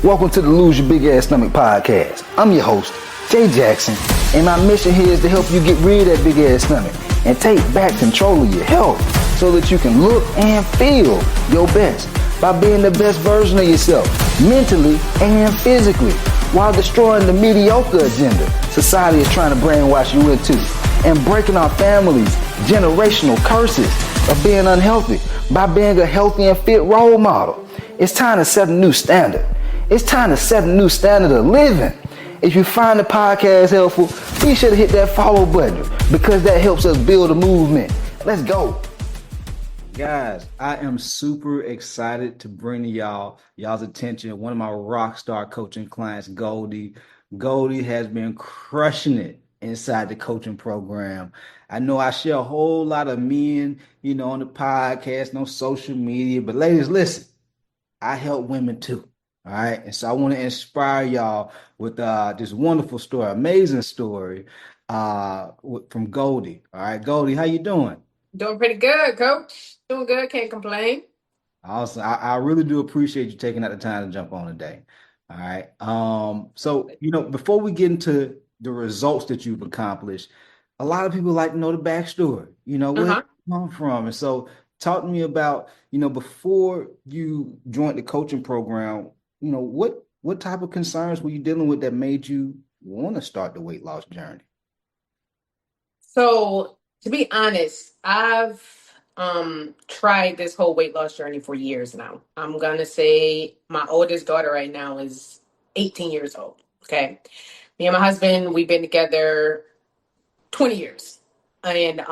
Welcome to the Lose Your Big Ass Stomach podcast. I'm your host, Jay Jackson, and my mission here is to help you get rid of that big ass stomach and take back control of your health so that you can look and feel your best by being the best version of yourself, mentally and physically, while destroying the mediocre agenda society is trying to brainwash you into, and breaking our families' generational curses of being unhealthy by being a healthy and fit role model. It's time to set a new standard. It's time to set a new standard of living. If you find the podcast helpful, be sure to hit that follow button because that helps us build a movement. Let's go. Guys, I am super excited to bring to y'all's attention one of my rock star coaching clients, Goldie. Goldie has been crushing it inside the coaching program. I know I share a whole lot of men, on the podcast, on social media, but ladies, listen, I help women too. All right. And so I want to inspire y'all with this wonderful story, amazing story from Goldie. All right, Goldie, how you doing? Doing pretty good, coach. Doing good. Can't complain. Awesome. I really do appreciate you taking out the time to jump on today. All right. So, before we get into the results that you've accomplished, a lot of people like to know the backstory, where you come from. And so talk to me about, before you joined the coaching program, what type of concerns were you dealing with that made you want to start the weight loss journey? So, to be honest, I've tried this whole weight loss journey for years now. I'm gonna say my oldest daughter right now is 18 years old. Okay. Me and my husband, we've been together 20 years. And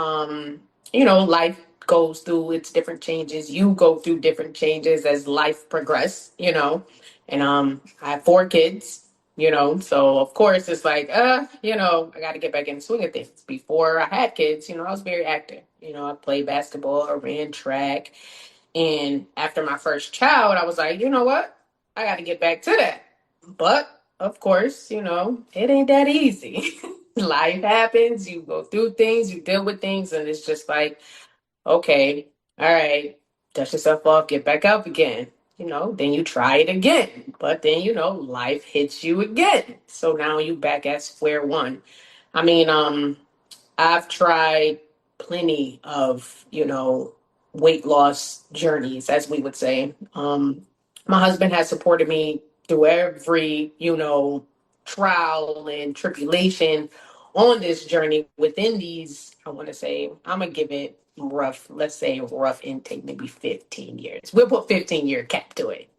life goes through its different changes. You go through different changes as life progresses, And I have 4 kids, so of course it's like, I gotta get back in the swing of things. Before I had kids, I was very active. I played basketball, I ran track. And after my first child, I was like, you know what? I gotta get back to that. But of course, it ain't that easy. Life happens, you go through things, you deal with things, and it's just like, okay, all right, dust yourself off, get back up again. Then you try it again. But then, life hits you again. So now you back at square one. I mean, I've tried plenty of, weight loss journeys, as we would say. My husband has supported me through every, trial and tribulation on this journey within these, I want to say, I'm going to give it let's say rough intake, maybe 15 years. We'll put 15-year cap to it,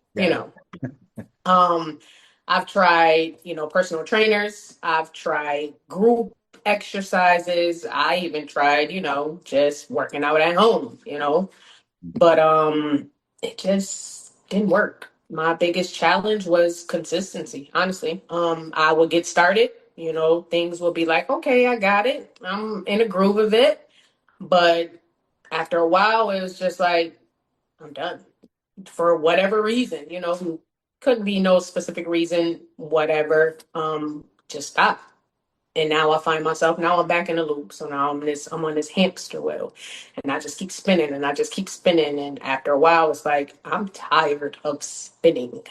I've tried, personal trainers. I've tried group exercises. I even tried, just working out at home, but it just didn't work. My biggest challenge was consistency, honestly. I would get started, things will be like, okay, I got it. I'm in a groove of it. But after a while, it was just like, I'm done for whatever reason, couldn't be no specific reason, whatever, just stop. And now I find myself, now I'm back in the loop. So now I'm on this hamster wheel and I just keep spinning and I just keep spinning. And after a while, it's like, I'm tired of spinning.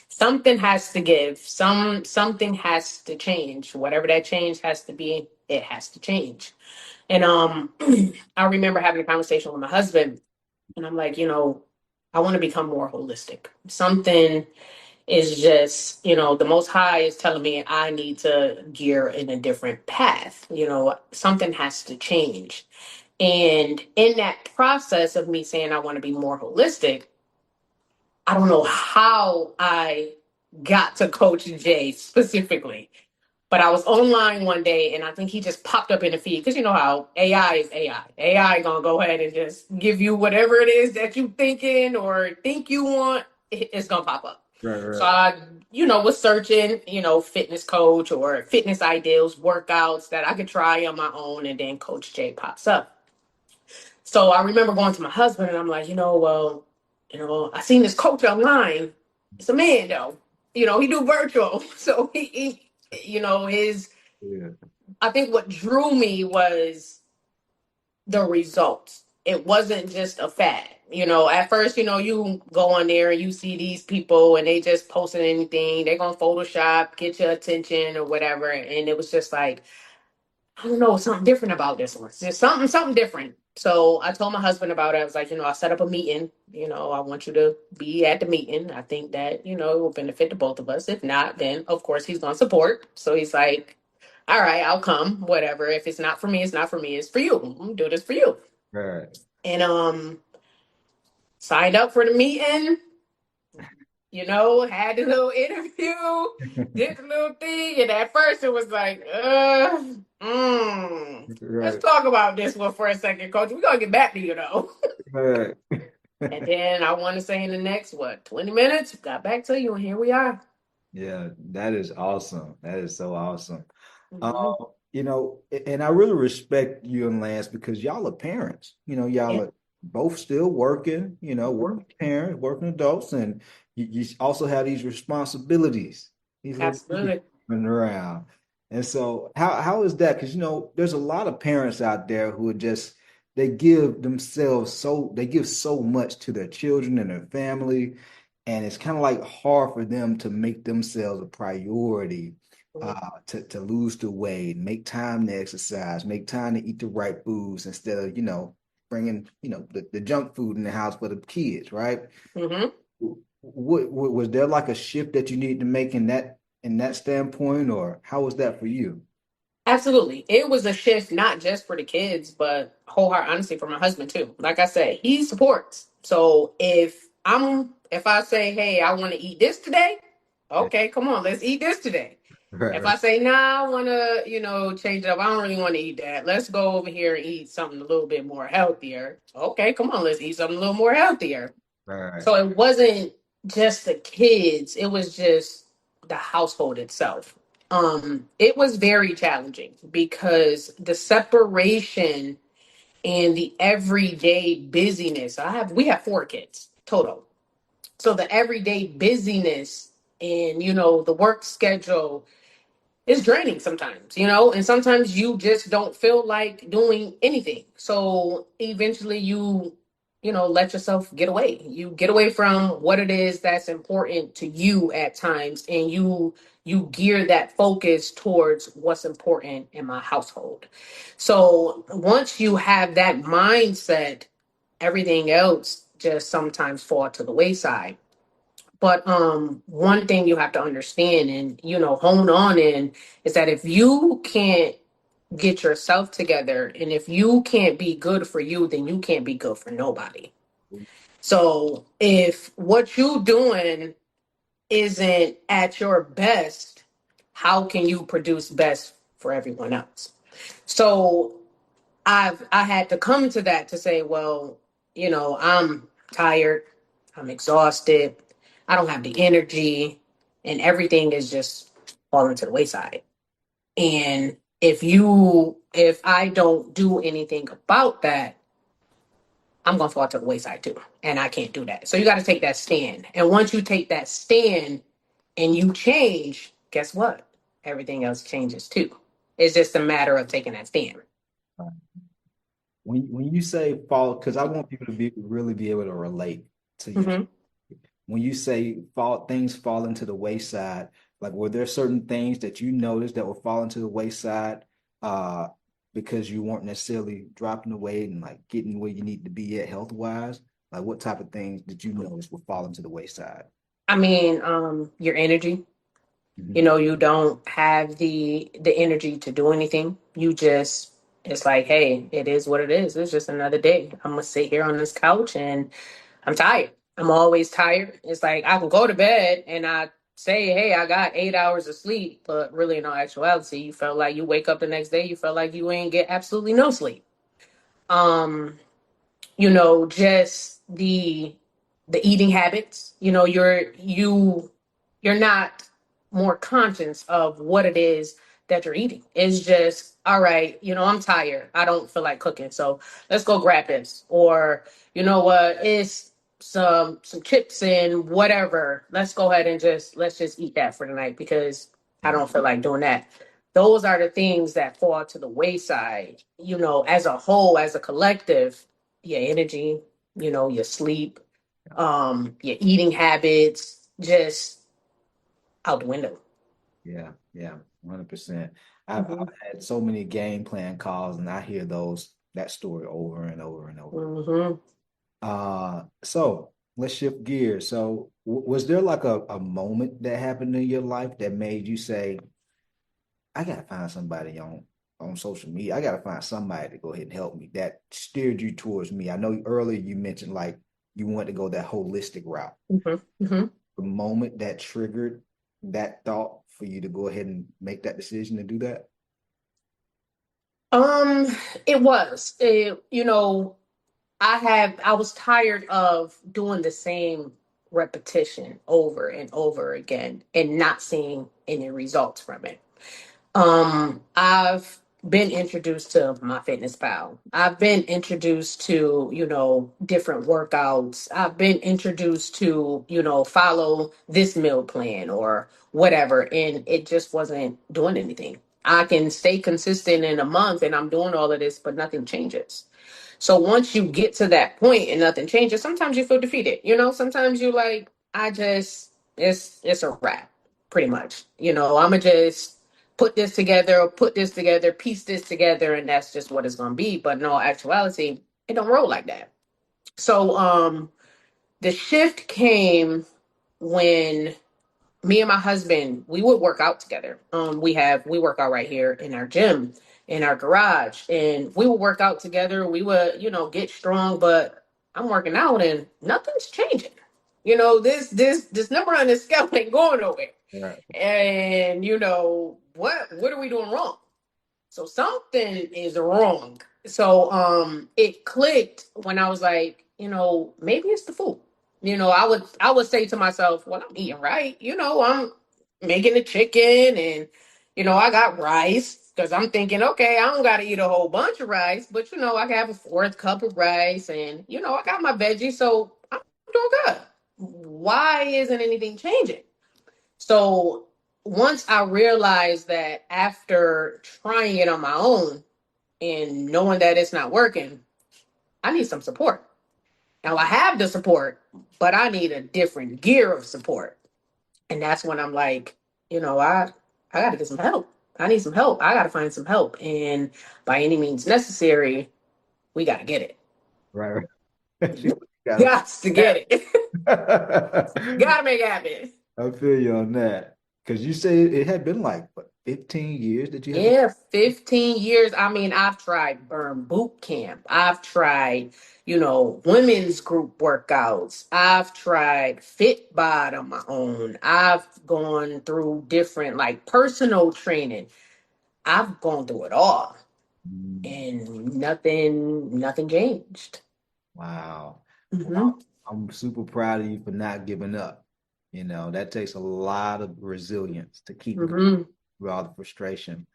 Something has to give. Something has to change. Whatever that change has to be, it has to change. And I remember having a conversation with my husband and I'm like, I want to become more holistic. Something is just, the Most High is telling me I need to gear in a different path. Something has to change. And in that process of me saying I want to be more holistic, I don't know how I got to Coach Jay specifically. But I was online one day and I think he just popped up in the feed because you know how AI is AI. AI gonna go ahead and just give you whatever it is that you thinking or think you want, it's gonna pop up. Right. So I, was searching, fitness coach or fitness ideals, workouts that I could try on my own, and then Coach Jay pops up. So I remember going to my husband and I'm like, I seen this coach online. It's a man though. He do virtual. So he his Yeah. I think what drew me was the results. It wasn't just a fad. At first, you go on there and you see these people and they just posting anything. They're gonna Photoshop, get your attention or whatever. And it was just like, I don't know, something different about this one. It's just something different. So I told my husband about it. I was like, I set up a meeting. I want you to be at the meeting. I think that, it will benefit the both of us. If not, then of course he's gonna support. So he's like, all right, I'll come, whatever. If it's not for me, it's not for me. It's for you. I'm gonna do this for you. Right. And signed up for the meeting, had the little interview, did the little thing, and at first it was like, let's Right. talk about this one for a second, coach. We're gonna get back to you though. Right. And then I want to say in the next 20 minutes, got back to you, and here we are. Yeah, that is awesome. That is so awesome. Hmm. And I really respect you and Lance because y'all are parents. Y'all Yeah. are both still working, Hmm. working parents, working adults, and you also have these responsibilities, these little kids Absolutely. running around. And so how is that? Because there's a lot of parents out there who are just they give so much to their children and their family, and it's kind of like hard for them to make themselves a priority to lose the weight, make time to exercise, make time to eat the right foods instead of, bringing, the junk food in the house for the kids, right? Hmm. Was there like a shift that you needed to make in that standpoint, or how was that for you? Absolutely. It was a shift, not just for the kids, but wholehearted, honestly, for my husband too. Like I said, he supports. So if I say, hey, I want to eat this today, Yeah. okay, come on, let's eat this today. Right, If right, I say, nah, I want to, change it up, I don't really want to eat that. Let's go over here and eat something a little bit more healthier. Okay, come on, let's eat something a little more healthier. right. So it wasn't just the kids, it was just the household itself. It was very challenging because the separation and the everyday busyness. We have 4 kids total. So the everyday busyness and the work schedule it's draining sometimes, and sometimes you just don't feel like doing anything. So eventually let yourself get away. You get away from what it is that's important to you at times, and you gear that focus towards what's important in my household. So once you have that mindset, everything else just sometimes fall to the wayside. But one thing you have to understand and hone on in is that if you can't get yourself together and if you can't be good for you, then you can't be good for nobody. So if what you doing isn't at your best, how can you produce best for everyone else? So I had to come to that to say, well, I'm tired, I'm exhausted, I don't have the energy, and everything is just falling to the wayside. And if I don't do anything about that, I'm gonna fall to the wayside too. And I can't do that. So you gotta take that stand. And once you take that stand and you change, guess what? Everything else changes too. It's just a matter of taking that stand. When you say fall, because I want people to really be able to relate to you. Hmm. When you say things falling to the wayside, like were there certain things that you noticed that were falling to the wayside uh because you weren't necessarily dropping the weight and like getting where you need to be at health wise? Like what type of things did you notice were falling to the wayside? I mean, your energy. Mhm. You don't have the energy to do anything. It's like, hey, it is what it is. It's just another day. I'm gonna sit here on this couch and I'm tired. I'm always tired. It's like I can go to bed and I say, hey, I got 8 hours of sleep, but really in all actuality, you felt like you wake up the next day, you felt like you ain't get absolutely no sleep. Um, just the eating habits. You're not more conscious of what it is that you're eating. It's just, all right, I'm tired. I don't feel like cooking. So let's go grab this. Or you know what, it's some chips and whatever. Let's go ahead and let's just eat that for the night because I don't feel like doing that. Those are the things that fall to the wayside, as a whole, as a collective. Your energy, your sleep, your eating habits, just out the window. Yeah, yeah, 100%. I've Hmm. had so many game plan calls, and I hear that story over and over and over. Hmm. So let's shift gears. So, was there like a moment that happened in your life that made you say, "I gotta find somebody on social media. I gotta find somebody to go ahead and help me." That steered you towards me. I know earlier you mentioned like you want to go that holistic route. Hmm. Hmm. The moment that triggered that thought for you to go ahead and make that decision to do that. Um, it was, I was tired of doing the same repetition over and over again and not seeing any results from it. I've been introduced to my fitness pal. I've been introduced to, different workouts. I've been introduced to, follow this meal plan or whatever. And it just wasn't doing anything. I can stay consistent in a month and I'm doing all of this, but nothing changes. So once you get to that point and nothing changes, sometimes you feel defeated. Sometimes you like, it's a wrap, pretty much. I'ma just put this together, piece this together, and that's just what it's gonna be. But in all actuality, it don't roll like that. So the shift came when me and my husband, we would work out together. We work out right here in our gym, in our garage, and we would work out together. We would, get strong, but I'm working out and nothing's changing. This number on this scale ain't going nowhere. Right. And what are we doing wrong? So something is wrong. So it clicked when I was like, maybe it's the food. I would say to myself, well, I'm eating right. I'm making the chicken and I got rice because I'm thinking, okay, I don't gotta eat a whole bunch of rice, but I can have a fourth cup of rice and I got my veggies, so I'm doing good. Why isn't anything changing? So once I realized that after trying it on my own and knowing that it's not working, I need some support. Now I have the support, but I need a different gear of support. And that's when I'm like, I got to get some help. I need some help. I got to find some help. And by any means necessary, we got to get it. Right. You gotta. Got to get it. I got to make it happen. feel you on that. Because you say it had been like what, 15 years that you haven't. Yeah, 15 years. I mean, I've tried Burn Boot Camp. I've tried, women's group workouts. I've tried Fit Bod on my own. I've gone through different like personal training. I've gone through it all Mm, and nothing changed. wow. Hmm. Wow. I'm super proud of you for not giving up. That takes a lot of resilience to keep going Hmm. through all the frustration.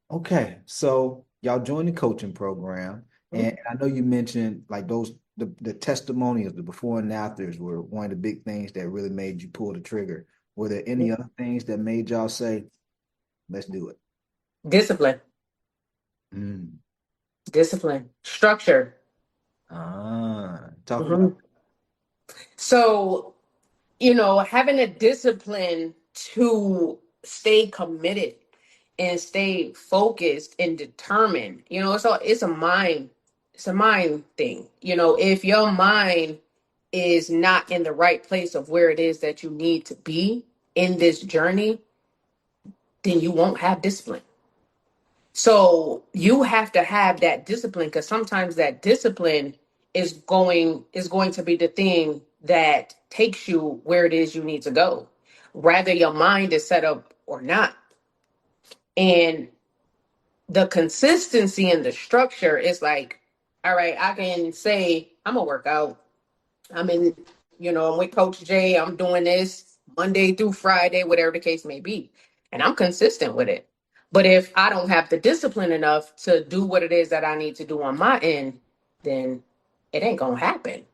Okay, so y'all joined the coaching program, and I know you mentioned like the testimonials, the before and afters were one of the big things that really made you pull the trigger. Were there any other things that made y'all say, "Let's do it"? Discipline, Mm. discipline, structure. Talk about. Hmm. So having a discipline to stay committed and stay focused and determined. It's a mind thing. If your mind is not in the right place of where it is that you need to be in this journey, then you won't have discipline. So you have to have that discipline because sometimes that discipline is going to be the thing that takes you where it is you need to go, whether your mind is set up or not. And the consistency and the structure is like, all right, I can say I'm gonna work out. I'm with Coach Jay. I'm doing this Monday through Friday, whatever the case may be. And I'm consistent with it. But if I don't have the discipline enough to do what it is that I need to do on my end, then it ain't going to happen.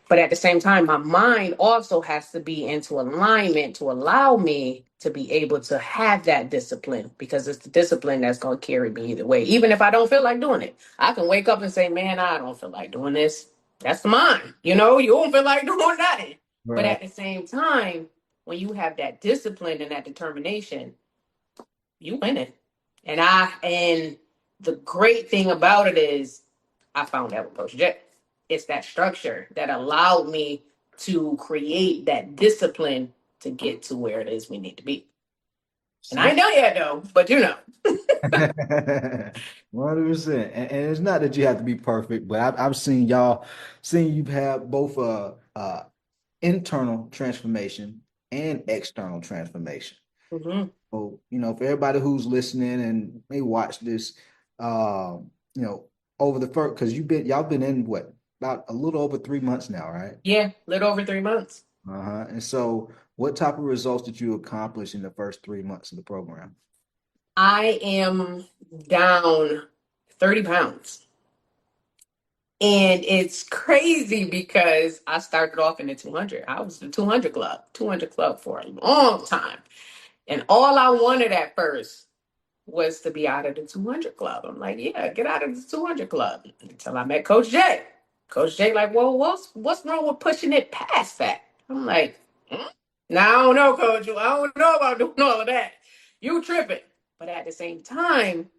But at the same time, my mind also has to be into alignment to allow me to be able to have that discipline because it's the discipline that's going to carry me either way. Even if I don't feel like doing it, I can wake up and say, man, I don't feel like doing this. That's mine. You know, you don't feel like doing nothing. But Right. at the same time, when you have that discipline and that determination, you winning. And the great thing about it is I found that with Coach J. It's that structure that allowed me to create that discipline to get to where it is we need to be. And I See? ain't done yet though, but you know. 100%. And it's not that you have to be perfect, but I've seen y'all, seen you have both internal transformation and external transformation. Hmm. So, for everybody who's listening and may watch this, you know, over the first, because y'all been in what, about a little over 3 months now, right? Yeah, little over 3 months. Uh-huh. And so, what type of results did you accomplish in the first 3 months of the program? I am down 30 pounds. And it's crazy because I started off in the 200. I was the 200 club for a long time. And all I wanted at first was to be out of the 200 club. I'm like, yeah, get out of the 200 club. Until I met Coach J. Coach J, like, well, what's wrong with pushing it past that? I'm like, hmm? Now I don't know, Coach. I don't know about doing all of that. You tripping. But at the same time,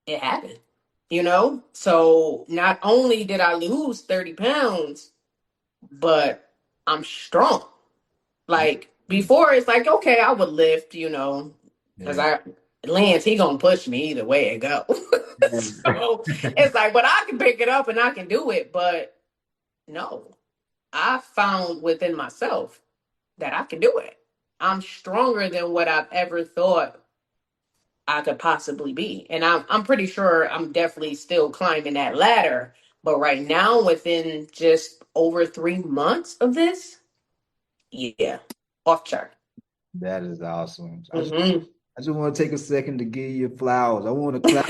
it happened, you know? So not only did I lose 30 pounds, but I'm strong. Like before, it's like, okay, I would lift, you know, because Yeah. Lance, he gonna push me either way it go. So it's like, but I can pick it up and I can do it. But no, I found within myself that I can do it. I'm stronger than what I've ever thought I could possibly be. And I'm pretty sure I'm definitely still climbing that ladder. But right now, within just over 3 months of this, yeah, off chart. That is awesome. Hmm. I just want to take a second to give you flowers. I want to clap.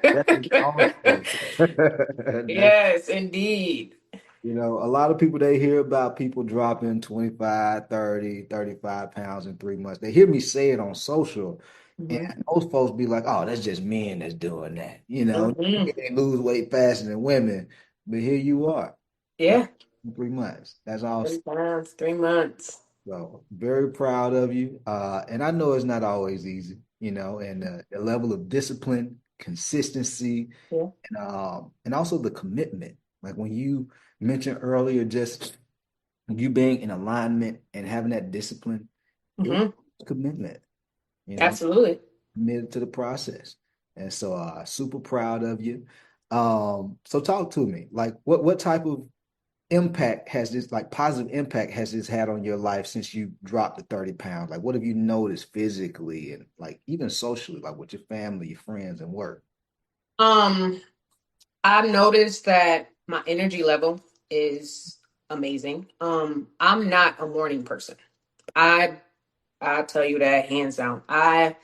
That is awesome. That's, Yes, indeed. a lot of people, they hear about people dropping 25, 30, 35 pounds in 3 months. They hear me say it on social, and Hmm. most folks be like, oh, that's just men that's doing that. Hmm. They lose weight faster than women. But here you are, Yeah, in 3 months. That's awesome. 3 pounds, 3 months. So very proud of you. And I know it's not always easy, and the level of discipline, consistency, Yeah. and also the commitment. Like when you mentioned earlier, just you being in alignment and having that discipline, it was Hmm. commitment, you know, Absolutely. committed to the process. And so super proud of you. So talk to me. Like what type of impact has this, like positive impact has this had on your life since you dropped the 30 pounds? Like what have you noticed physically and like even socially, like with your family, your friends, and work? Um, I've noticed that my energy level is amazing. I'm not a morning person. I I'll tell you that hands down. I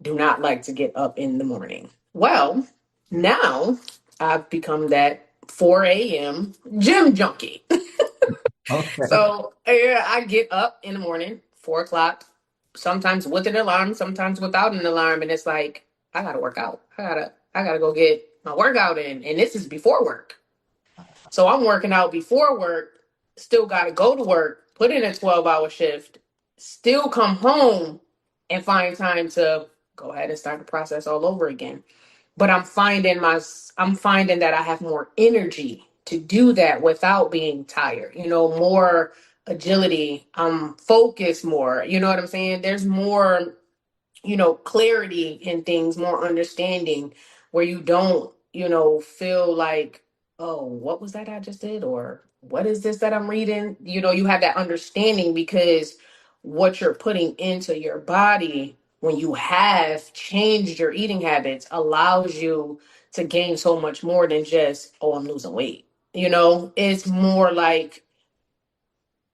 do not like to get up in the morning. Well, Yeah. now I've become that 4 a.m. gym junkie. Okay. So yeah, I get up in the morning, 4 o'clock, sometimes with an alarm, sometimes without an alarm, and it's like I gotta work out. I gotta go get my workout in, and this is before work. So I'm working out before work, still gotta go to work, put in a 12-hour shift, still come home and find time to go ahead and start the process all over again. But I'm finding that I have more energy to do that without being tired, you know, more agility. I'm focused more, you know what I'm saying? There's more, you know, clarity in things, more understanding, where you don't, you know, feel like, oh, what was that I just did? Or what is this that I'm reading? You know, you have that understanding because what you're putting into your body when you have changed your eating habits allows you to gain so much more than just, oh, I'm losing weight. You know, it's more like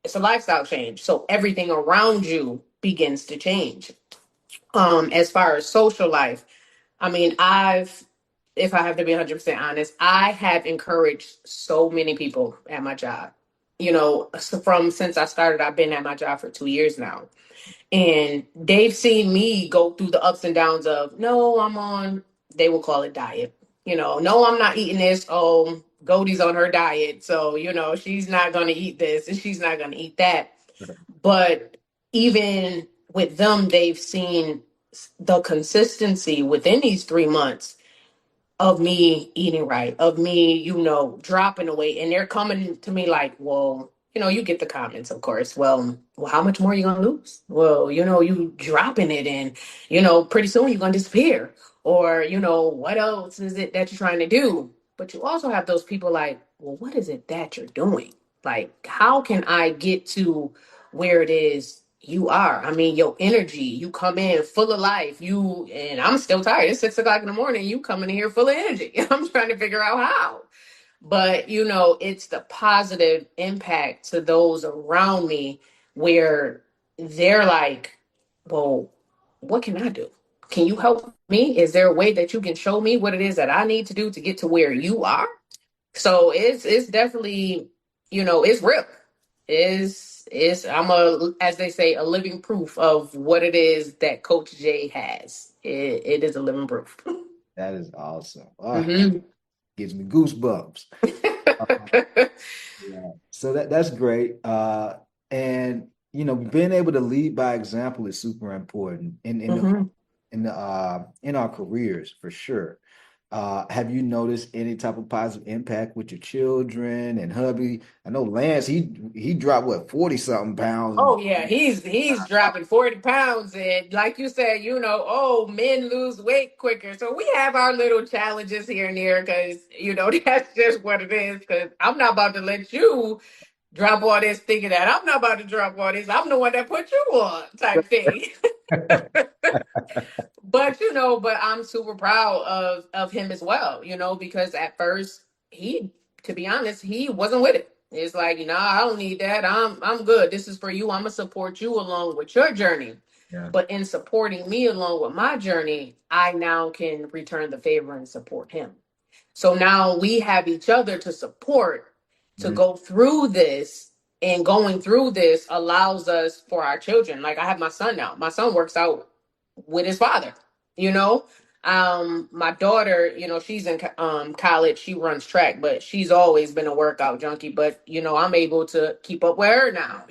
it's a lifestyle change. So everything around you begins to change. As far as social life, I mean, if I have to be 100% honest, I have encouraged so many people at my job. You know, from since I started, I've been at my job for 2 years now. And they've seen me go through the ups and downs of, no, I'm on, they will call it diet. You know, no, I'm not eating this. Oh, Goldie's on her diet, so she's not gonna eat this and she's not gonna eat that. But even with them, they've seen the consistency within these 3 months of me eating right, of me, dropping the weight. And they're coming to me like, well, you get the comments, of course. Well, how much more are you going to lose? Well, you dropping it and, pretty soon you're going to disappear. Or, what else is it that you're trying to do? But you also have those people like, well, what is it that you're doing? Like, how can I get to where it is you are? I mean, your energy, you come in full of life. And I'm still tired. It's 6 o'clock in the morning. You coming in here full of energy. I'm trying to figure out how. But, it's the positive impact to those around me where they're like, well, what can I do? Can you help me? Is there a way that you can show me what it is that I need to do to get to where you are? So it's definitely, it's real. Is I'm as they say, a living proof of what it is that Coach J has. It is a living proof. That is awesome. Hmm. Gives me goosebumps. Yeah. So that's great. And being able to lead by example is super important Hmm. in our careers for sure. Have you noticed any type of positive impact with your children and hubby? I know Lance, he dropped what, 40 something pounds. Oh yeah, he's dropping 40 pounds, and like you said, oh, men lose weight quicker. So we have our little challenges here and there because that's just what it is. Because I'm not about to let you drop all this thinking that I'm not about to drop all this. I'm the one that put you on, type thing. But I'm super proud of him as well, because at first to be honest, he wasn't with it. It's like, I don't need that. I'm good. This is for you. I'm gonna support you along with your journey. Yeah. But in supporting me along with my journey, I now can return the favor and support him. So now we have each other to support to Mhm. go through this. And going through this allows us for our children. Like I have my son now. My son works out with his father, you know. My daughter, she's in college. She runs track, but she's always been a workout junkie. But I'm able to keep up with her now,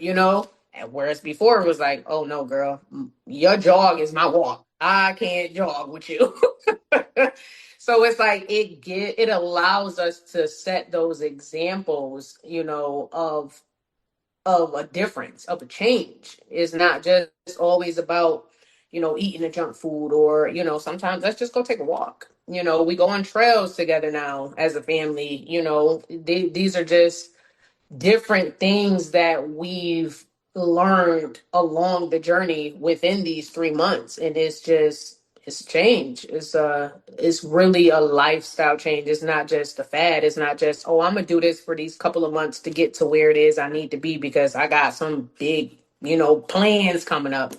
And whereas before it was like, oh no, girl, your jog is my walk. I can't jog with you. So it's like it allows us to set those examples, of a difference, of a change. It's not just always about, eating a junk food or, sometimes let's just go take a walk. We go on trails together now as a family. These are just different things that we've learned along the journey within these 3 months. And it's change. It's really a lifestyle change. It's not just a fad. It's not just, oh, I'm gonna do this for these couple of months to get to where it is I need to be because I got some big, plans coming up.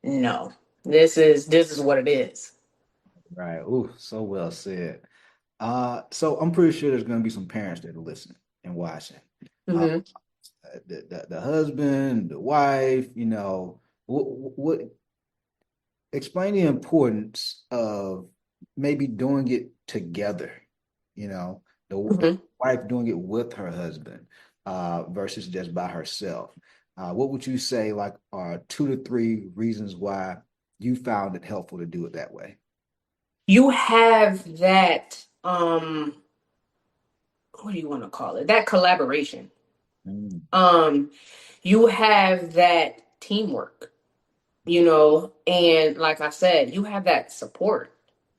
No. This is what it is. Right. Ooh, so well said. So I'm pretty sure there's going to be some parents that are listening and watching. Uh, Hmm. the husband, the wife, what explain the importance of maybe doing it together, the Hmm. wife doing it with her husband, versus just by herself. What would you say, like, are 2 to 3 reasons why you found it helpful to do it that way? You have that, what do you want to call it? That collaboration. Mm, Um, you have that teamwork, and like I said, you have that support.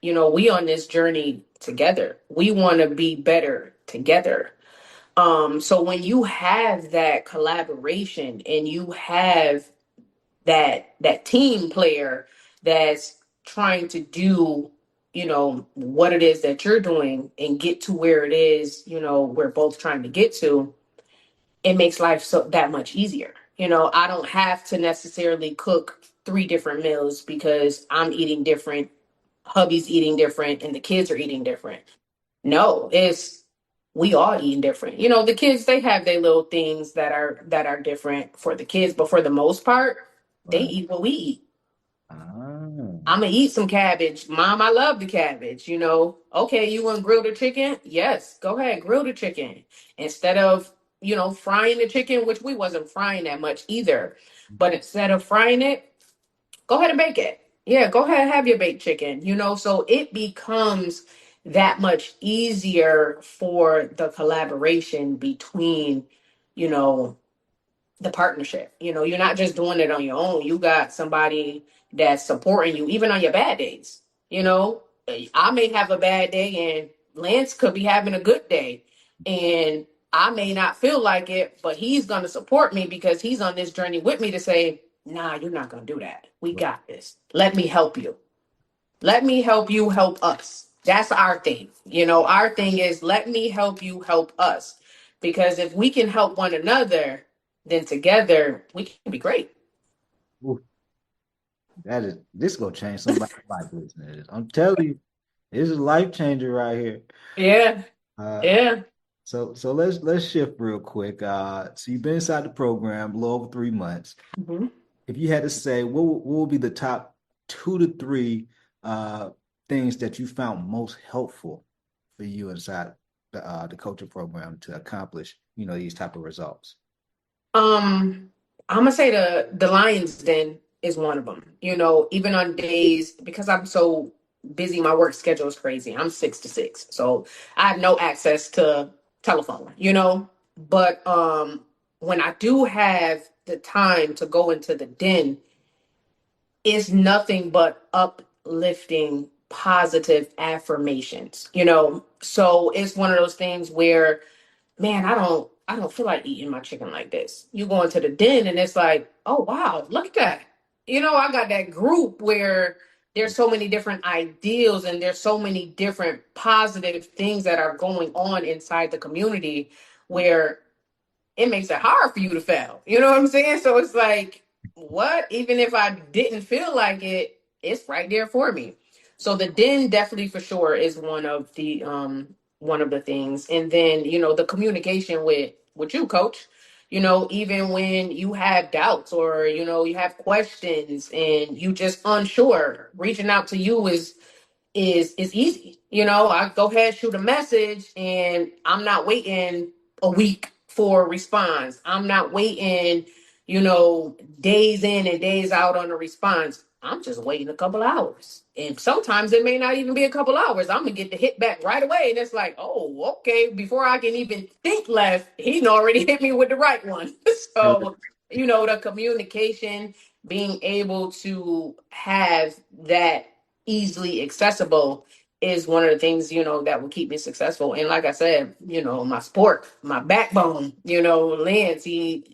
We on this journey together. We want to be better together. So when you have that collaboration and you have that team player that's trying to do, what it is that you're doing and get to where it is, we're both trying to get to, it makes life so that much easier. I don't have to necessarily cook 3 different meals because I'm eating different, hubby's eating different, and the kids are eating different. No, it's we all eating different. The kids, they have their little things that are different for the kids, but for the most part, they right. eat what we eat. Ah. I'm gonna eat some cabbage. Mom, I love the cabbage, you know. Okay, you want to grill the chicken? Yes, go ahead, grill the chicken. Instead of, frying the chicken, which we wasn't frying that much either. But instead of frying it, go ahead and bake it. Yeah, go ahead and have your baked chicken, so it becomes that much easier for the collaboration between, you know, the partnership. You're not just doing it on your own. You got somebody that's supporting you, even on your bad days. I may have a bad day and Lance could be having a good day. And I may not feel like it, but he's going to support me because he's on this journey with me to say, nah, you're not going to do that. We got this. Let me help you. Let me help you help us. That's our thing. Our thing is let me help you help us. Because if we can help one another, then together we can be great. Ooh, this is gonna change somebody's life, listening to this. I'm telling you, this is a life changer right here. Yeah. Uh, Yeah. so let's shift real quick. So you've been inside the program a little over 3 months. hmm If you had to say, what would be the top 2 to 3 things that you found most helpful for you inside the coaching program to accomplish, these type of results? I'm gonna say the Lions Den is one of them. Even on days because I'm so busy, my work schedule is crazy. I'm 6 to 6, so I have no access to telephone. But when I do have the time to go into the den, it's nothing but uplifting, positive affirmations. So it's one of those things where man, I don't feel like eating my chicken like this. You go into the den and it's like, oh wow, look at that. I got that group where there's so many different ideals and there's so many different positive things that are going on inside the community where it makes it hard for you to fail. You know what I'm saying? So it's like, what? Even if I didn't feel like it, it's right there for me. So the den definitely for sure is one of the things. And then, the communication with you, coach. Even when you have doubts or, you have questions and you just unsure, reaching out to you is easy. I go ahead, shoot a message, and I'm not waiting a week for a response. I'm not waiting, days in and days out on a response. I'm just waiting a couple hours. And sometimes it may not even be a couple hours. I'm gonna get the hit back right away. And it's like, oh, okay. Before I can even think left, he's already hit me with the right one. So, the communication, being able to have that easily accessible is one of the things that will keep me successful. And like I said, my sport, my backbone, Lance, he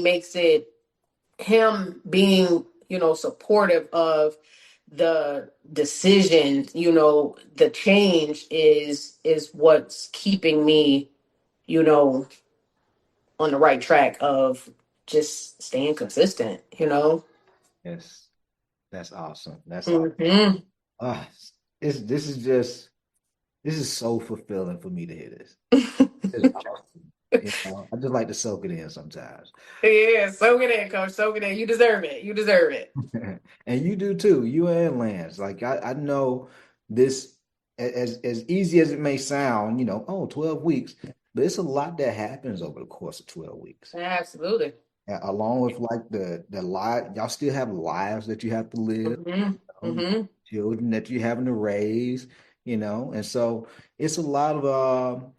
makes it, him being supportive of the decision, the change is what's keeping me you know on the right track of just staying consistent. Yes, that's awesome. That's awesome. hmm Uh, this is so fulfilling for me to hear this. It's awesome. I just like to soak it in sometimes. Yeah, soak it in, coach. Soak it in. You deserve it. You deserve it. And you do too, you and Lance. Like I know this as easy as it may sound, 12 weeks, but it's a lot that happens over the course of 12 weeks. Absolutely. Along with like the life, y'all still have lives that you have to live, hmm know, hmm children that you're having to raise, and so it's a lot of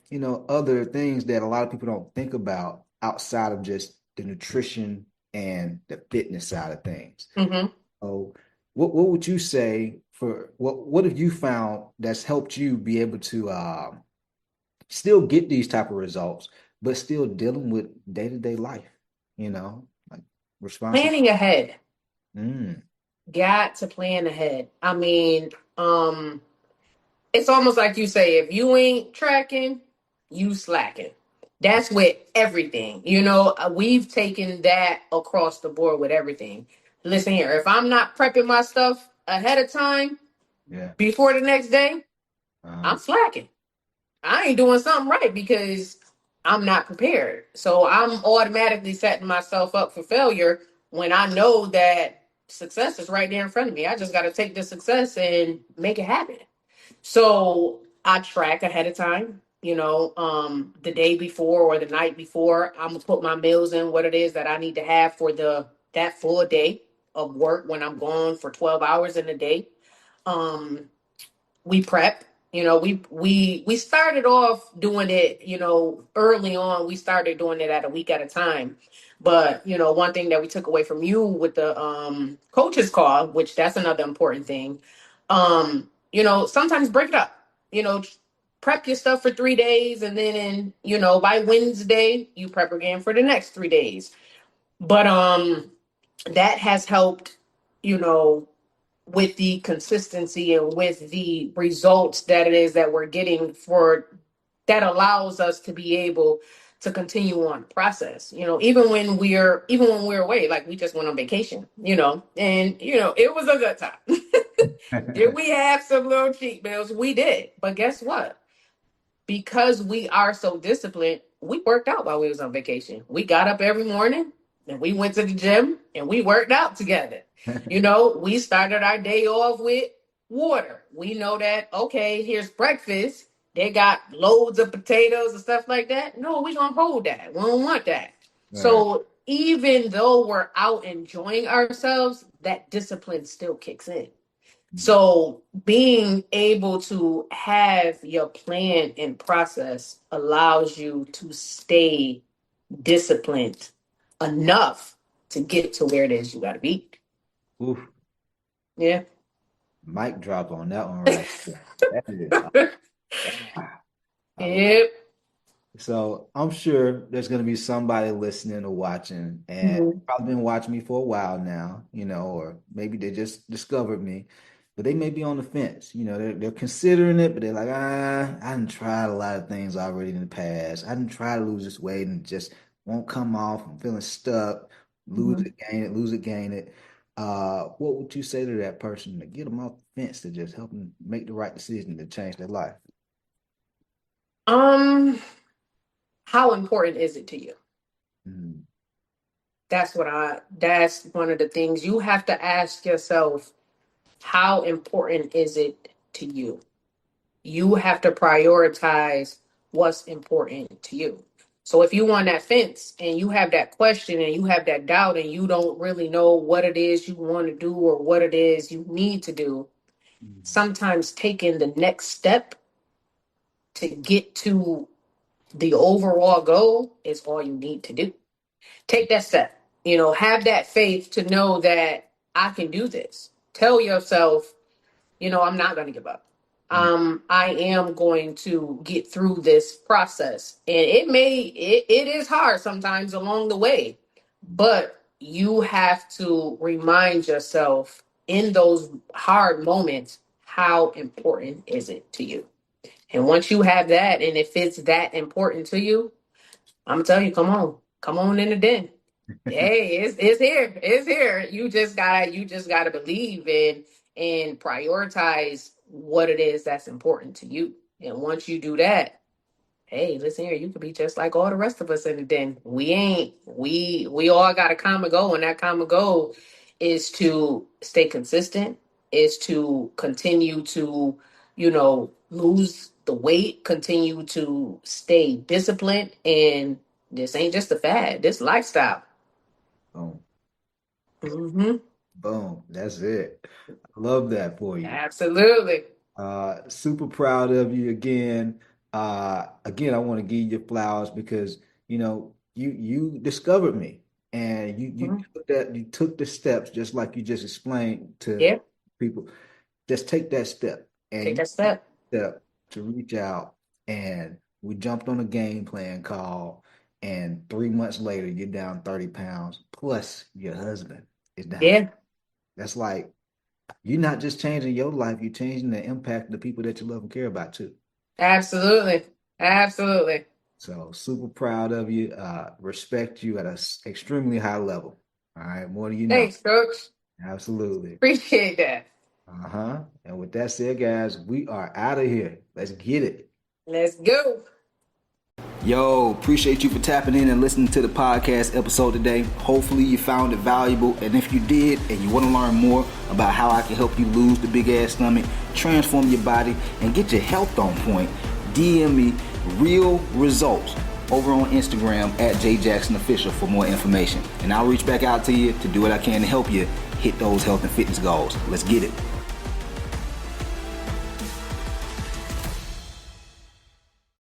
other things that a lot of people don't think about outside of just the nutrition and the fitness side of things. hmm So what would you say for what have you found that's helped you be able to still get these type of results, but still dealing with day-to-day life, like responsible. Planning ahead. Mm, Got to plan ahead. I mean, it's almost like you say, if you ain't tracking, you slacking. That's with everything. We've taken that across the board with everything. Listen here, if I'm not prepping my stuff ahead of time yeah. before the next day, Uh, I'm slacking. I ain't doing something right because I'm not prepared. So I'm automatically setting myself up for failure when I know that success is right there in front of me. I just got to take the success and make it happen. So I track ahead of time, the day before or the night before. I'm gonna put my meals in, what it is that I need to have for the that full day of work when I'm gone for 12 hours in a day. Um, we prep. We started off doing it, early on. We started doing it at a week at a time. But one thing that we took away from you with the coaches call, which that's another important thing. Sometimes break it up. Prep your stuff for 3 days, and then by Wednesday you prep again for the next 3 days. But that has helped, you know, with the consistency and with the results that it is that we're getting for that allows us to be able to continue on the process. Even when we're away, like we just went on vacation, and it was a good time. Did we have some little cheat meals? We did. But guess what? Because we are so disciplined, we worked out while we was on vacation. We got up every morning and we went to the gym and we worked out together. We started our day off with water. We know that, okay, here's breakfast. They got loads of potatoes and stuff like that. No, we gonna hold that. We don't want that. Right. So even though we're out enjoying ourselves, that discipline still kicks in. So being able to have your plan and process allows you to stay disciplined enough to get to where it is you got to be. Oof. Yeah. Mic drop on that one right there. That is, I love. Yep. So I'm sure there's going to be somebody listening or watching, and Mhm. probably been watching me for a while now, or maybe they just discovered me, but they may be on the fence. They're considering it, but they're like, I done tried a lot of things already in the past. I done tried to lose this weight and it just won't come off. I'm feeling stuck. Lose Mhm. it, gain it, lose it, gain it. What would you say to that person to get them off the fence to just help them make the right decision to change their life? Um, how important is it to you? Mm, That's one of the things you have to ask yourself. How important is it to you? You have to prioritize what's important to you. So if you on that fence and you have that question and you have that doubt and you don't really know what it is you want to do or what it is you need to do, mm, sometimes taking the next step to get to the overall goal is all you need to do. Take that step. Have that faith to know that I can do this. Tell yourself, I'm not going to give up. mm. I am going to get through this process. And it is hard sometimes along the way, but you have to remind yourself in those hard moments, how important is it to you? And once you have that, and if it's that important to you, I'm gonna tell you, come on in the den. Hey, it's here. It's here. You just gotta believe in and prioritize what it is that's important to you. And once you do that, hey, listen here, you could be just like all the rest of us in the den. We all got a common goal, and that common goal is to stay consistent, is to continue to, lose the weight, continue to stay disciplined, and this ain't just a fad, this lifestyle. Boom. Hmm. Boom. That's it. I love that for you. Absolutely. Super proud of you again. Again, I want to give you flowers because you discovered me and you Mhm. you took the steps just like you just explained to Yeah, people. Just take that step take and you that took step. the step to reach out and we jumped on a game plan call and 3 months later you're down 30 pounds plus your husband is down. Yeah, That's like you're not just changing your life, you're changing the impact of the people that you love and care about too. absolutely. Absolutely. So super proud of you. Respect you at an extremely high level. All right, more than you know. Thanks, coach. Absolutely. Appreciate that. Uh-huh. And with that said, guys, we are out of here. Let's get it. Let's go. Yo, appreciate you for tapping in and listening to the podcast episode today. Hopefully you found it valuable, and if you did and you want to learn more about how I can help you lose the big ass stomach, transform your body, and get your health on point, DM me real results over on Instagram at JJacksonOfficial for more information. And I'll reach back out to you to do what I can to help you hit those health and fitness goals. Let's get it.